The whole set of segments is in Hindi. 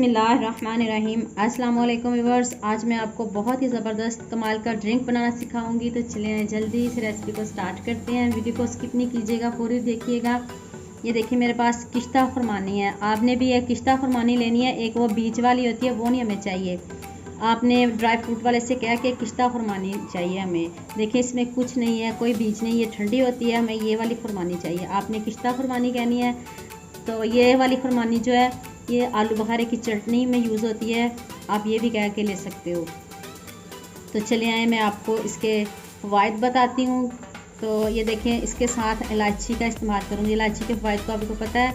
बिस्मिल्लाहिर्रहमानिर्रहीम। अस्सलाम वालेकुम व्यूअर्स। आज मैं आपको बहुत ही ज़बरदस्त कमाल का ड्रिंक बनाना सिखाऊंगी। तो चलिए जल्दी इस रेसिपी को स्टार्ट करते हैं। वीडियो को स्किप नहीं कीजिएगा, पूरी देखिएगा। ये देखिए मेरे पास किश्ता खुरमानी है। आपने भी एक किश्ता खुरमानी लेनी है, एक वो बीच वाली होती है वो नहीं हमें चाहिए। आपने ड्राई फ्रूट वाले से कह के किश्ता खुरमानी चाहिए हमें। देखिए इसमें कुछ नहीं है, कोई बीज नहीं, ये ठंडी होती है, हमें ये वाली खुरमानी चाहिए। आपने किश्ता खुरमानी कहनी है तो ये वाली खुरमानी जो है ये आलू बुखारे की चटनी में यूज़ होती है, आप ये भी कह के ले सकते हो। तो चलिए आए मैं आपको इसके फ़वाइद बताती हूँ। तो ये देखें, इसके साथ इलायची का इस्तेमाल करूँगी। इलायची के फ़वाइद को आपको पता है,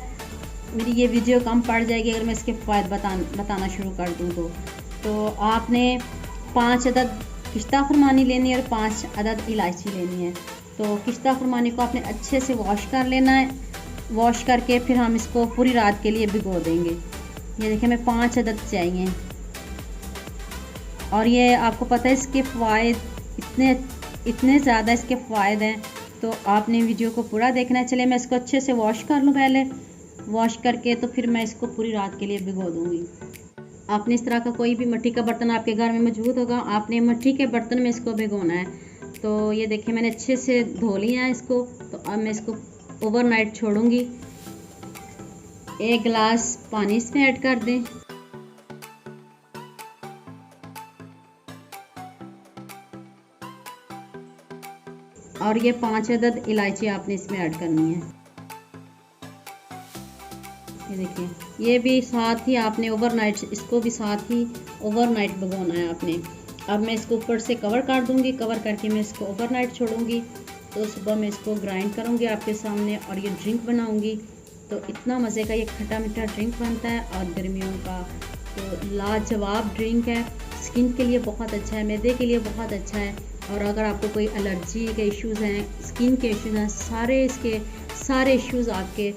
मेरी ये वीडियो कम पड़ जाएगी अगर मैं इसके फ़वाइद बताना शुरू कर दूँ। तो आपने 5 अदद किश्ता खुरमानी लेनी है और 5 अदद इलायची लेनी है। तो किश्ता खुरमानी को आपने अच्छे से वॉश कर लेना है। वॉश करके फिर हम इसको पूरी रात के लिए भिगो देंगे। ये देखिए हमें 5 अदद चाहिए। और ये आपको पता है इसके फ़वाइद इतने ज़्यादा इसके फ़वाइद हैं, तो आपने वीडियो को पूरा देखना है। चलिए मैं इसको अच्छे से वॉश कर लूँ पहले। वॉश करके तो फिर मैं इसको पूरी रात के लिए भिगो दूँगी। आपने इस तरह का कोई भी मिट्टी का बर्तन आपके घर में मौजूद होगा, आपने मिट्टी के बर्तन में इसको भिगोना है। तो ये देखिए मैंने अच्छे से धो लिया है इसको। तो अब मैं इसको ओवरनाइट छोड़ूंगी। 1 गिलास पानी इसमें ऐड कर दें। और ये 5 अदद इलायची आपने इसमें ऐड करनी है। ये देखिए, ये भी साथ ही आपने ओवरनाइट, इसको भी साथ ही ओवरनाइट भिगोना है आपने। अब मैं इसको ऊपर से कवर कर दूंगी। कवर करके मैं इसको ओवरनाइट छोड़ूंगी। तो सुबह मैं इसको ग्राइंड करूंगी आपके सामने और ये ड्रिंक बनाऊंगी। तो इतना मज़े का ये खट्टा मीठा ड्रिंक बनता है और गर्मियों का तो लाजवाब ड्रिंक है। स्किन के लिए बहुत अच्छा है, मैदे के लिए बहुत अच्छा है। और अगर आपको कोई एलर्जी के इश्यूज़ हैं, स्किन के इश्यूज़ हैं, सारे इश्यूज़ आपके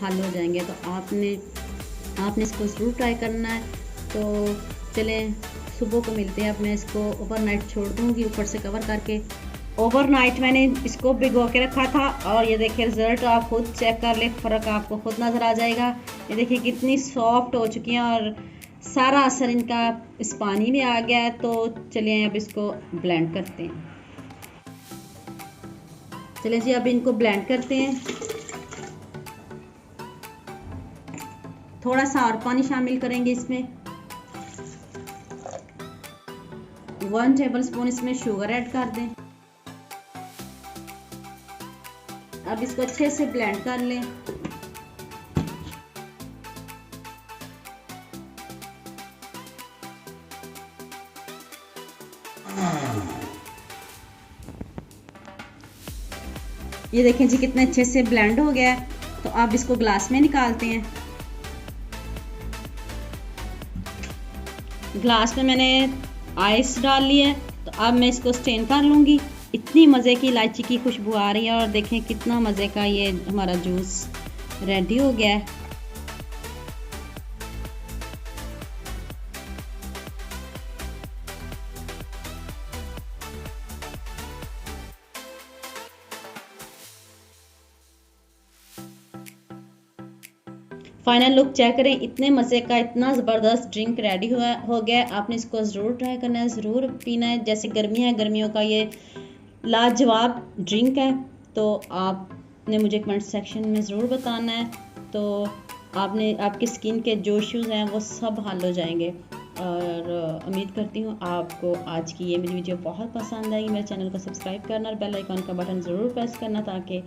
हल हो जाएंगे। तो आपने इसको ज़रूर ट्राई करना है। तो चलें सुबह को मिलते हैं। अब मैं इसको ओवरनाइट छोड़ दूँगी ऊपर से कवर करके। ओवरनाइट मैंने इसको भिगो के रखा था और ये देखिए रिज़ल्ट आप खुद चेक कर ले, फ़र्क आपको खुद नज़र आ जाएगा। ये देखिए कितनी सॉफ्ट हो चुकी हैं और सारा असर इनका इस पानी में आ गया है। तो चलिए अब इसको ब्लेंड करते हैं। चलिए जी अब इनको ब्लेंड करते हैं। थोड़ा सा और पानी शामिल करेंगे इसमें। 1 टेबलस्पून इसमें शुगर ऐड कर दें। अब इसको अच्छे से ब्लेंड कर लें। ये देखें जी कितने अच्छे से ब्लेंड हो गया है। तो अब इसको ग्लास में निकालते हैं। ग्लास में मैंने आइस डाल ली है। तो अब मैं इसको स्टेन कर लूँगी। इतनी मज़े की इलायची की खुशबू आ रही है और देखें कितना मज़े का ये हमारा जूस रेडी हो गया है। फाइनल लुक चेक करें, इतने मज़े का इतना ज़बरदस्त ड्रिंक रेडी हो गया है। आपने इसको ज़रूर ट्राई करना है, ज़रूर पीना है। जैसे गर्मी है, गर्मियों का ये लाजवाब ड्रिंक है। तो आपने मुझे कमेंट सेक्शन में ज़रूर बताना है। तो आपकी स्किन के जो इश्यूज़ हैं वो सब हल हो जाएंगे। और उम्मीद करती हूँ आपको आज की ये मेरी वीडियो बहुत पसंद आएगी। मेरे चैनल को सब्सक्राइब करना और बेल आइकन का बटन ज़रूर प्रेस करना ताकि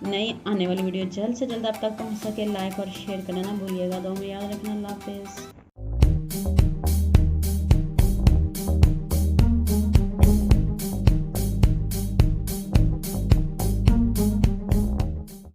नई आने वाली वीडियो जल्द से जल्द आप तक पहुँच सके। लाइक और शेयर करना ना भूलिएगा। दुआ में याद रखना। अल्लाह हाफ़िज़।